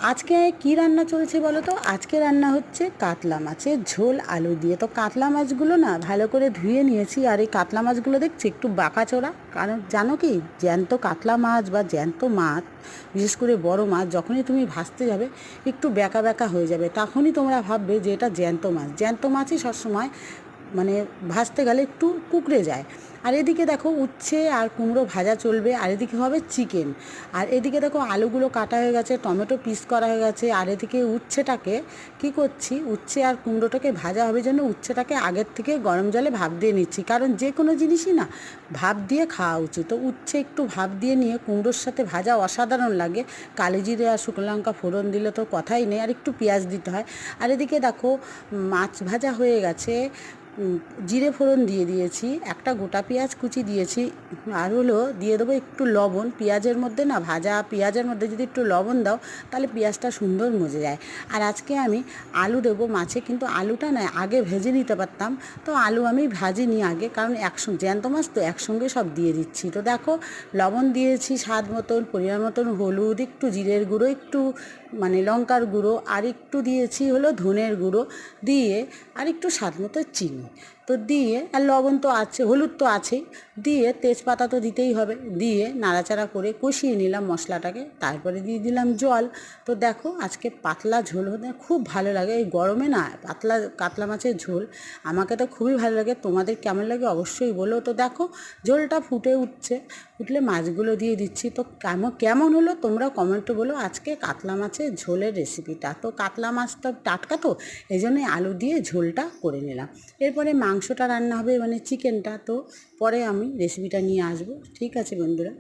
আজকে কি রান্না চলছে বলো তো? আজকে রান্না হচ্ছে কাতলা মাছের ঝোল আলু দিয়ে। তো কাতলা মাছগুলো না ভালো করে ধুয়ে নিয়েছি, আর এই কাতলা মাছগুলো দেখছি একটু বাঁকাচোরা। কারণ জানো কি, জ্যান্ত কাতলা মাছ বা জ্যান্ত মাছ, বিশেষ করে বড় মাছ, যখনই তুমি ভাজতে যাবে একটু ব্যাকা ব্যাকা হয়ে যাবে, তখনই তোমরা ভাববে যে এটা জ্যান্ত মাছ। জ্যান্ত মাছই সবসময় মানে ভাজতে গেলে একটু কুকড়ে যায়। আর এদিকে দেখো উচ্ছে আর কুমড়ো ভাজা চলবে, আর এদিকে হবে চিকেন। আর এদিকে দেখো আলুগুলো কাটা হয়ে গেছে, টমেটো পিস করা হয়ে গেছে। আর এদিকে উচ্ছেটাকে কি করছি, উচ্ছে আর কুমড়োটাকে ভাজা হবে জন্য উচ্ছেটাকে আগের থেকে গরম জলে ভাপ দিয়ে নিচ্ছি, কারণ যে কোনো জিনিসই না ভাপ দিয়ে খাওয়া উচিত। তো উচ্ছে একটু ভাপ দিয়ে নিয়ে কুমড়োর সাথে ভাজা অসাধারণ লাগে। কালো জিরে আর শুকনো লঙ্কা ফোড়ন দিলে তো কথাই নেই, আর একটু পেঁয়াজ দিতে হয়। আর এদিকে দেখো মাছ ভাজা হয়ে গেছে, জিরে ফোড়ন দিয়ে দিয়েছি, একটা গোটা পেঁয়াজ কুচি দিয়েছি, আর হলো দিয়ে দেবো একটু লবণ। পেঁয়াজের মধ্যে না, ভাজা পেঁয়াজের মধ্যে যদি একটু লবণ দাও তাহলে পেঁয়াজটা সুন্দর মজে যায়। আর আজকে আমি আলু দেবো মাছে, কিন্তু আলুটা না আগে ভেজে নিতে পারতাম, তো আলু আমি ভাজিনি আগে, কারণ একসঙ্গে জ্যান্ত মাছ তো একসঙ্গে সব দিয়ে দিচ্ছি। তো দেখো লবণ দিয়েছি স্বাদ মতন, পরিমাণ মতন হলুদ, একটু জিরের গুঁড়ো, একটু লঙ্কার গুঁড়ো, আর একটু দিয়েছি হলো ধনের গুঁড়ো দিয়ে, আর একটু স্বাদ মতো চিনি তো দিয়ে, আর লবণ তো আছে, হলুদ তো আছেই, দিয়ে তেজপাতা তো দিতেই হবে, দিয়ে নাড়াচাড়া করে কষিয়ে নিলাম মশলাটাকে। তারপরে দিয়ে দিলাম জল। তো দেখো আজকে পাতলা ঝোল হতে খুব ভালো লাগে এই গরমে না, পাতলা কাতলা মাছের ঝোল আমাকে তো খুবই ভালো লাগে। তোমাদের কেমন লাগে অবশ্যই বলো। তো দেখো ঝোলটা ফুটে উঠছে, ফুটলে মাছগুলো দিয়ে দিচ্ছি। তো কেমন কেমন হলো তোমরা কমেন্টে বলো আজকে কাতলা মাছের ঝোলের রেসিপিটা। তো কাতলা মাছটা টাটকা, তো এই জন্যই আলু দিয়ে ঝোলটা করে নিলাম। এরপরে মাংসটা রান্না হবে, চিকেনটা, তো পরে আমি রেসিপিটা নিয়ে আসবো। ঠিক আছে বন্ধুরা।